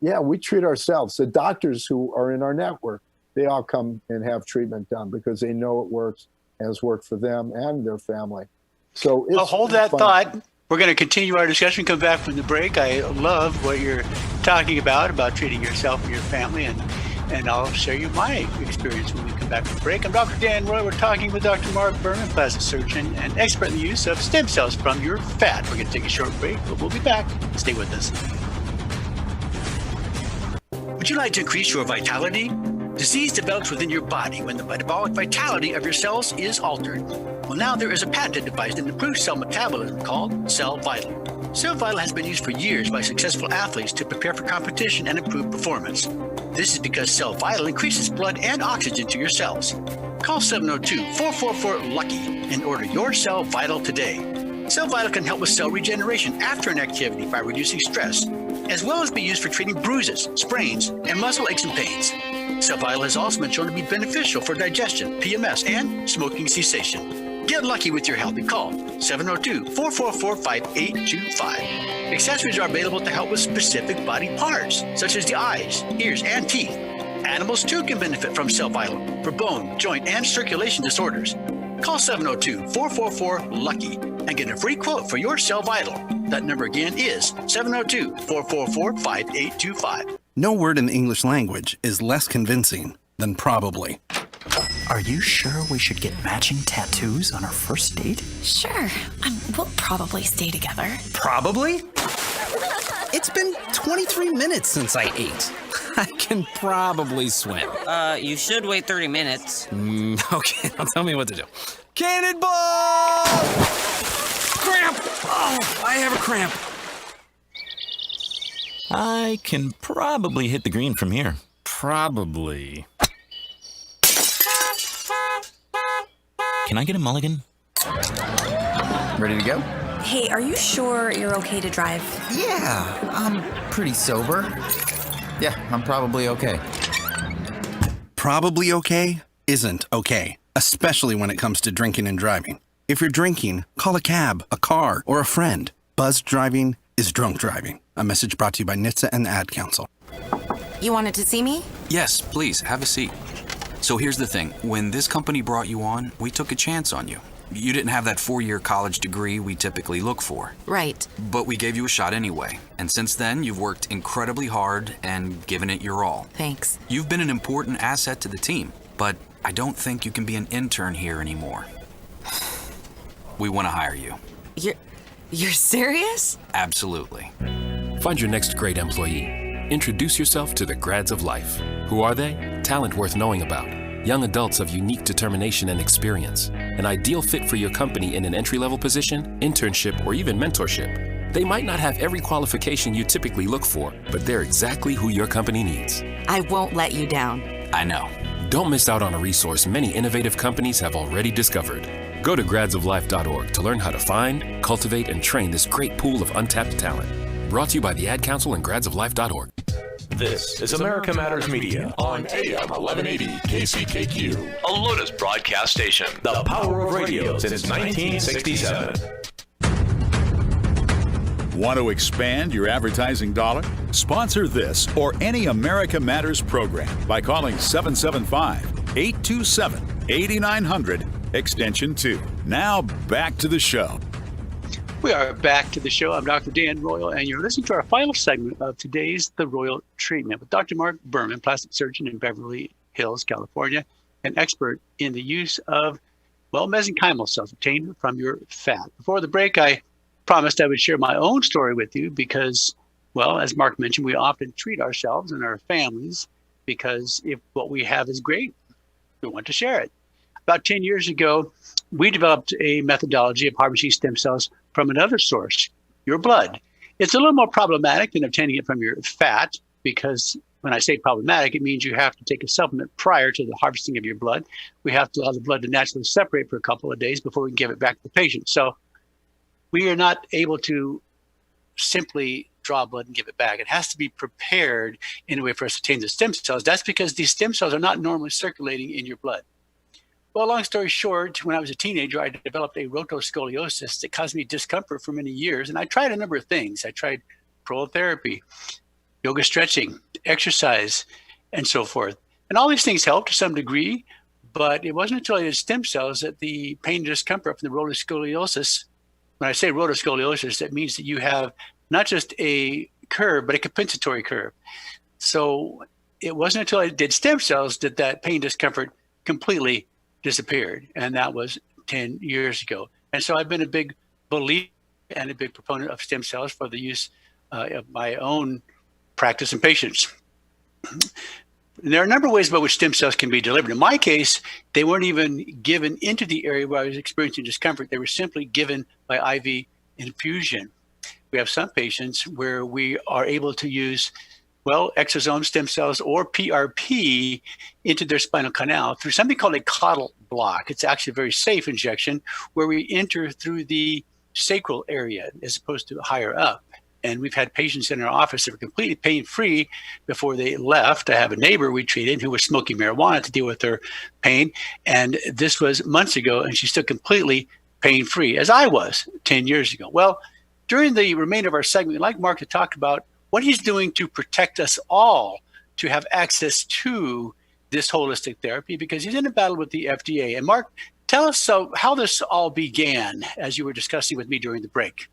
we treat ourselves. The doctors who are in our network, they all come and have treatment done because they know it works and has worked for them and their family. So
I'll hold that thought. We're going to continue our discussion, come back from the break. I love what you're talking about treating yourself and your family, and I'll share you my experience when we come back from the break. I'm Dr. Dan Roy. We're talking with Dr. Mark Berman, plastic surgeon and expert in the use of stem cells from your fat. We're going to take a short break, but we'll be back. Stay with us. Would you like to increase your vitality? Disease develops within your body when the metabolic vitality of your cells is altered. Well, now there is a patented device that improves cell metabolism called Cell Vital. Cell Vital has been used for years by successful athletes to prepare for competition and improve performance. This is because Cell Vital increases blood and oxygen to your cells. Call 702-444-LUCKY and order your Cell Vital today. Cell Vital can help with cell regeneration after an activity by reducing stress, as well as be used for treating bruises, sprains, and muscle aches and pains. Cell Vital has also been shown to be beneficial for digestion, PMS, and smoking cessation. Get lucky with your health and call 702-444-5825. Accessories are available to help with specific body parts, such as the eyes, ears, and teeth. Animals too can benefit from Cell Vital for bone, joint, and circulation disorders. Call 702-444-LUCKY and get a free quote for your Cell Vital. That number again is 702-444-5825.
No word in the English language is less convincing than probably.
Are you sure we should get matching tattoos on our first date?
Sure. We'll probably stay together.
Probably? It's been 23 minutes since I ate. I can probably swim.
You should wait 30 minutes.
Okay, now tell me what to do. Cannonball! Cramp! Oh, I have a cramp.
I can probably hit the green from here.
Probably.
Can I get a mulligan?
Ready to go?
Hey, are you sure you're okay to drive?
Yeah, I'm pretty sober. Yeah, I'm probably okay.
Probably okay isn't okay, especially when it comes to drinking and driving.
If you're drinking, call a cab, a car, or a friend. Buzzed driving is drunk driving. A message brought to you by NHTSA and the Ad Council.
You wanted to see me?
Yes, please, have a seat. So here's the thing. When this company brought you on, we took a chance on you. You didn't have that 4-year college degree we typically look for.
Right.
But we gave you a shot anyway. And since then, you've worked incredibly hard and given it your all.
Thanks.
You've been an important asset to the team, but I don't think you can be an intern here anymore. We want to hire you.
You're serious?
Absolutely.
Find your next great employee. Introduce yourself to the Grads of Life. Who are they? Talent worth knowing about. Young adults of unique determination and experience. An ideal fit for your company in an entry-level position, internship, or even mentorship. They might not have every qualification you typically look for, but they're exactly who your company needs.
I won't let you down.
I know.
Don't miss out on a resource many innovative companies have already discovered. Go to gradsoflife.org to learn how to find, cultivate, and train this great pool of untapped talent. Brought to you by the Ad Council and gradsoflife.org.
This is America Matters Media on AM 1180 KCKQ, a Lotus broadcast station. The power of radio since 1967.
Want to expand your advertising dollar? Sponsor this or any America Matters program by calling 775-827-8900, extension 2. Now back to the show.
We are back to the show. I'm Dr. Dan Royal, and you're listening to our final segment of today's The Royal Treatment with Dr. Mark Berman, plastic surgeon in Beverly Hills, California, an expert in the use of, mesenchymal cells obtained from your fat. Before the break, I promised I would share my own story with you because, as Mark mentioned, we often treat ourselves and our families because if what we have is great, we want to share it. About 10 years ago, we developed a methodology of harvesting stem cells from another source, your blood. It's a little more problematic than obtaining it from your fat because when I say problematic, it means you have to take a supplement prior to the harvesting of your blood. We have to allow the blood to naturally separate for a couple of days before we can give it back to the patient. So we are not able to simply draw blood and give it back. It has to be prepared in a way for us to obtain the stem cells. That's because these stem cells are not normally circulating in your blood. Well, long story short, when I was a teenager, I developed a rotoscoliosis that caused me discomfort for many years. And I tried a number of things. I tried prolotherapy, yoga stretching, exercise, and so forth. And all these things helped to some degree, but it wasn't until I did stem cells that the pain and discomfort from the rotoscoliosis, when I say rotoscoliosis, that means that you have not just a curve, but a compensatory curve. So it wasn't until I did stem cells that that pain discomfort completely disappeared, and that was 10 years ago. And so I've been a big believer and a big proponent of stem cells for the use of my own practice in patients. And there are a number of ways by which stem cells can be delivered. In my case, they weren't even given into the area where I was experiencing discomfort. They were simply given by IV infusion. We have some patients where we are able to use exosome stem cells or PRP into their spinal canal through something called a caudal block. It's actually a very safe injection where we enter through the sacral area as opposed to higher up. And we've had patients in our office that were completely pain-free before they left. I have a neighbor we treated who was smoking marijuana to deal with her pain. And this was months ago, and she's still completely pain-free, as I was 10 years ago. Well, during the remainder of our segment, I'd like Mark to talk about what he's doing to protect us all to have access to this holistic therapy, because he's in a battle with the FDA. And Mark, tell us how this all began, as you were discussing with me during the break.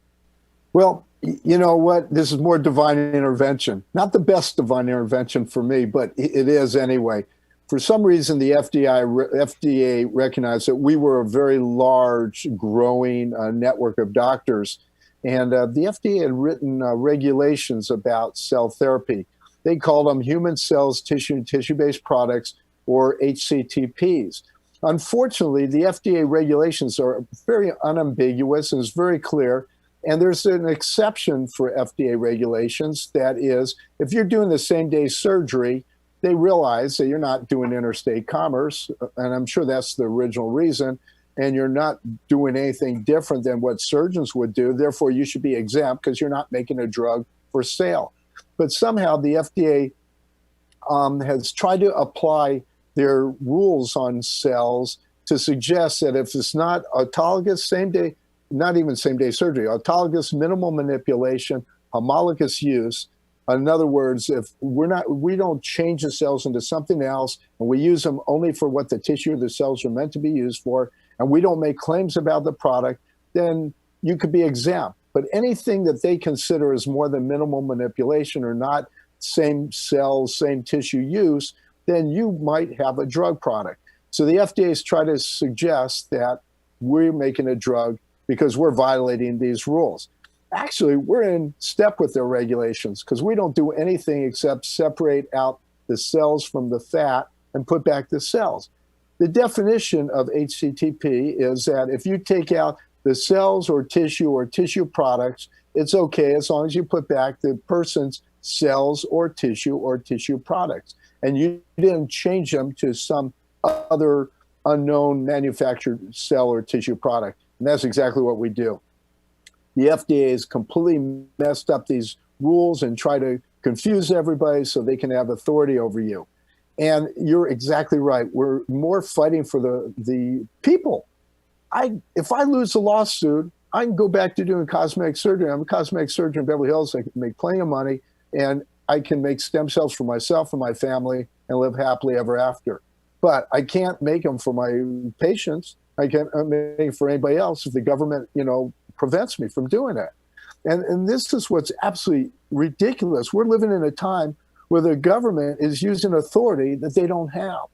Well, you know what? This is more divine intervention. Not the best divine intervention for me, but it is anyway. For some reason, the FDA recognized that we were a very large, growing network of doctors. And the FDA had written regulations about cell therapy. They called them human cells, tissue, and tissue-based products, or HCTPs. Unfortunately, the FDA regulations are very unambiguous and it's very clear. And there's an exception for FDA regulations. That is, if you're doing the same-day surgery, they realize that you're not doing interstate commerce, and I'm sure that's the original reason, and you're not doing anything different than what surgeons would do. Therefore, you should be exempt because you're not making a drug for sale. But somehow the FDA has tried to apply their rules on cells to suggest that if it's not autologous same day, not even same day surgery, autologous minimal manipulation, homologous use. In other words, if we don't change the cells into something else, and we use them only for what the tissue or the cells are meant to be used for, and we don't make claims about the product, then you could be exempt. But anything that they consider as more than minimal manipulation or not same cells, same tissue use, then you might have a drug product. So the FDA is trying to suggest that we're making a drug because we're violating these rules. Actually, we're in step with their regulations because we don't do anything except separate out the cells from the fat and put back the cells. The definition of HCTP is that if you take out the cells or tissue products, it's okay as long as you put back the person's cells or tissue products. And you didn't change them to some other unknown manufactured cell or tissue product. And that's exactly what we do. The FDA has completely messed up these rules and try to confuse everybody so they can have authority over you. And you're exactly right. We're more fighting for the people. If I lose the lawsuit, I can go back to doing cosmetic surgery. I'm a cosmetic surgeon in Beverly Hills. I can make plenty of money, and I can make stem cells for myself and my family and live happily ever after. But I can't make them for my patients. I can't make them for anybody else if the government, prevents me from doing it. And this is what's absolutely ridiculous. We're living in a time where the government is using authority that they don't have.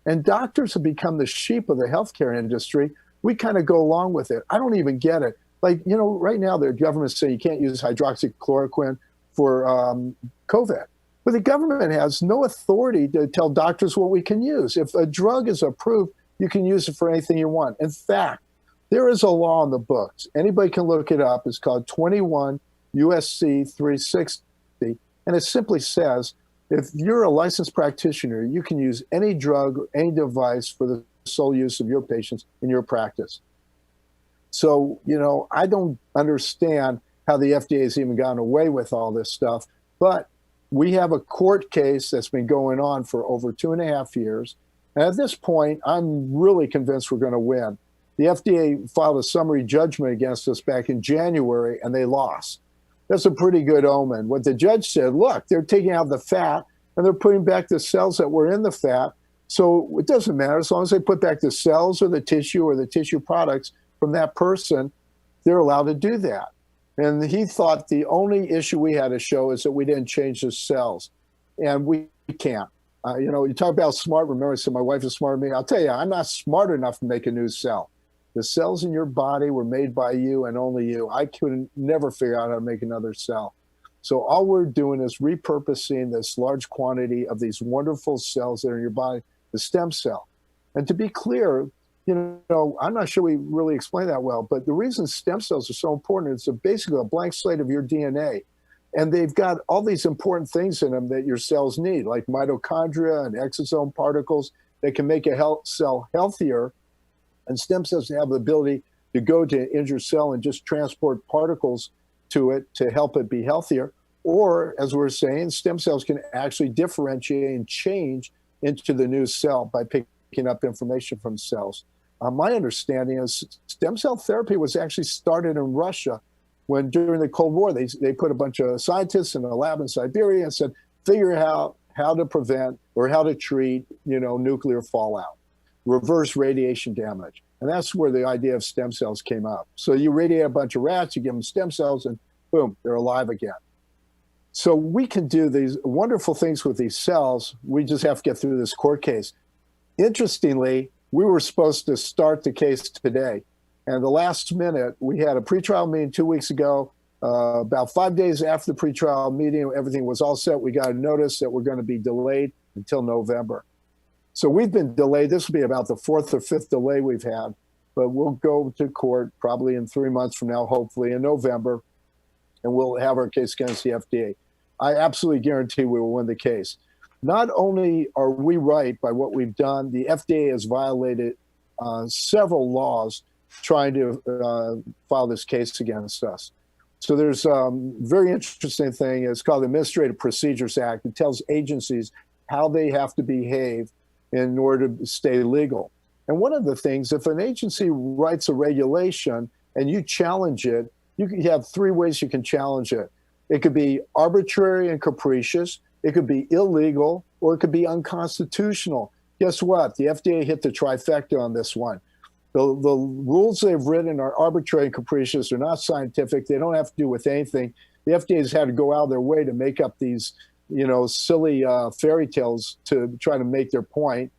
And doctors have become the sheep of the healthcare industry. We kind of go along with it. I don't even get it. Like, right now the government's saying you can't use hydroxychloroquine for COVID. But the government has no authority to tell doctors what we can use. If a drug is approved, you can use it for anything you want. In fact, there is a law in the books. Anybody can look it up. It's called 21 USC 360. And it simply says, if you're a licensed practitioner, you can use any drug or any device for the sole use of your patients in your practice. So, I don't understand how the FDA has even gotten away with all this stuff. But we have a court case that's been going on for over 2.5 years. And at this point, I'm really convinced we're going to win. The FDA filed a summary judgment against us back in January, and they lost. That's a pretty good omen. What the judge said, look, they're taking out the fat, and they're putting back the cells that were in the fat. So it doesn't matter. As long as they put back the cells or the tissue products from that person, they're allowed to do that. And he thought the only issue we had to show is that we didn't change the cells. And we can't. You talk about smart. Remember, I said my wife is smarter than me. I'll tell you, I'm not smart enough to make a new cell. The cells in your body were made by you and only you. I could never figure out how to make another cell. So all we're doing is repurposing this large quantity of these wonderful cells that are in your body, the stem cell. And to be clear, I'm not sure we really explained that well, but the reason stem cells are so important is they're basically a blank slate of your DNA. And they've got all these important things in them that your cells need, like mitochondria and exosome particles that can make a cell healthier. And stem cells have the ability to go to an injured cell and just transport particles to it to help it be healthier. Or, as we're saying, stem cells can actually differentiate and change into the new cell by picking up information from cells. My understanding is stem cell therapy was actually started in Russia when during the Cold War, they put a bunch of scientists in a lab in Siberia and said, figure out how to prevent or how to treat, nuclear fallout, reverse radiation damage. And that's where the idea of stem cells came up. So you radiate a bunch of rats, you give them stem cells, and boom, they're alive again. So we can do these wonderful things with these cells. We just have to get through this court case. Interestingly, we were supposed to start the case today. And the last minute, we had a pretrial meeting 2 weeks ago. About 5 days after the pretrial meeting, everything was all set. We got a notice that we're going to be delayed until November. So we've been delayed. This will be about the 4th or 5th delay we've had. But we'll go to court probably in 3 months from now, hopefully in November, and we'll have our case against the FDA. I absolutely guarantee we will win the case. Not only are we right by what we've done, the FDA has violated several laws trying to file this case against us. So there's a very interesting thing. It's called the Administrative Procedures Act. It tells agencies how they have to behave in order to stay legal. And one of the things, if an agency writes a regulation and you challenge it, you have three ways you can challenge it. It could be arbitrary and capricious, it could be illegal, or it could be unconstitutional. Guess what? The FDA hit the trifecta on this one. The rules they've written are arbitrary and capricious. They're not scientific. They don't have to do with anything. The FDA has had to go out of their way to make up these, silly fairy tales to try to make their point.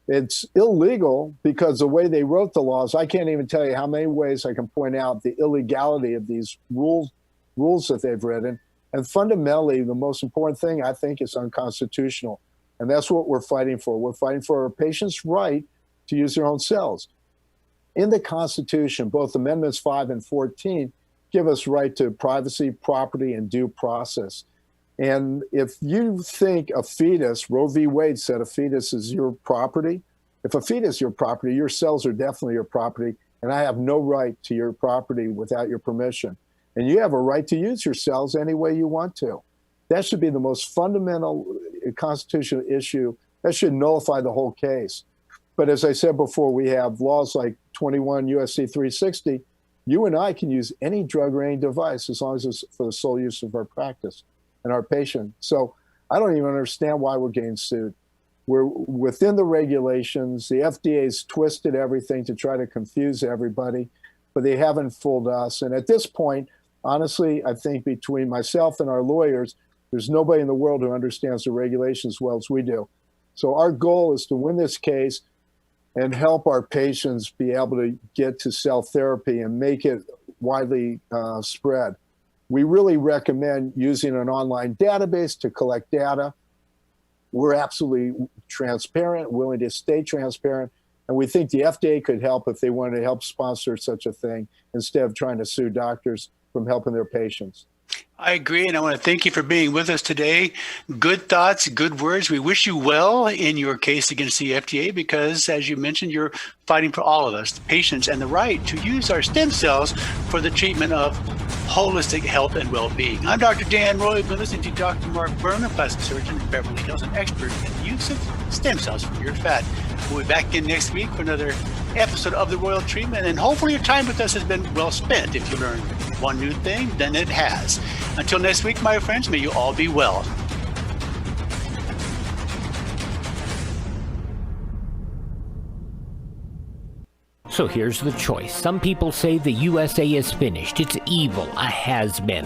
It's illegal because the way they wrote the laws, I can't even tell you how many ways I can point out the illegality of these rules that they've written. And fundamentally, the most important thing, I think, is unconstitutional. And that's what we're fighting for. We're fighting for our patients' right to use their own cells. In the Constitution, both Amendments 5 and 14 give us right to privacy, property, and due process. And if you think a fetus, Roe v. Wade said a fetus is your property. If a fetus is your property, your cells are definitely your property. And I have no right to your property without your permission. And you have a right to use your cells any way you want to. That should be the most fundamental constitutional issue. That should nullify the whole case. But as I said before, we have laws like 21 U.S.C. 360. You and I can use any drug or any device as long as it's for the sole use of our practice and our patient. So I don't even understand why we're getting sued. We're within the regulations. The FDA's twisted everything to try to confuse everybody, but they haven't fooled us. And at this point, honestly, I think between myself and our lawyers, there's nobody in the world who understands the regulations as well as we do. So our goal is to win this case and help our patients be able to get to cell therapy and make it widely spread. We really recommend using an online database to collect data. We're absolutely transparent, willing to stay transparent, and we think the FDA could help if they wanted to help sponsor such a thing instead of trying to sue doctors from helping their patients.
I agree, and I want to thank you for being with us today. Good thoughts, good words. We wish you well in your case against the FDA because, as you mentioned, you're fighting for all of us, the patients, and the right to use our stem cells for the treatment of holistic health and well-being. I'm Dr. Dan Roy. You've been listening to Dr. Mark Berman, plastic surgeon in Beverly Hills, an expert in the use of stem cells for your fat. We'll be back again next week for another episode of The Royal Treatment, and hopefully your time with us has been well spent. If you learned one new thing, then it has. Until next week, my friends, may you all be well.
So here's the choice. Some people say the USA is finished. It's evil, a has-been.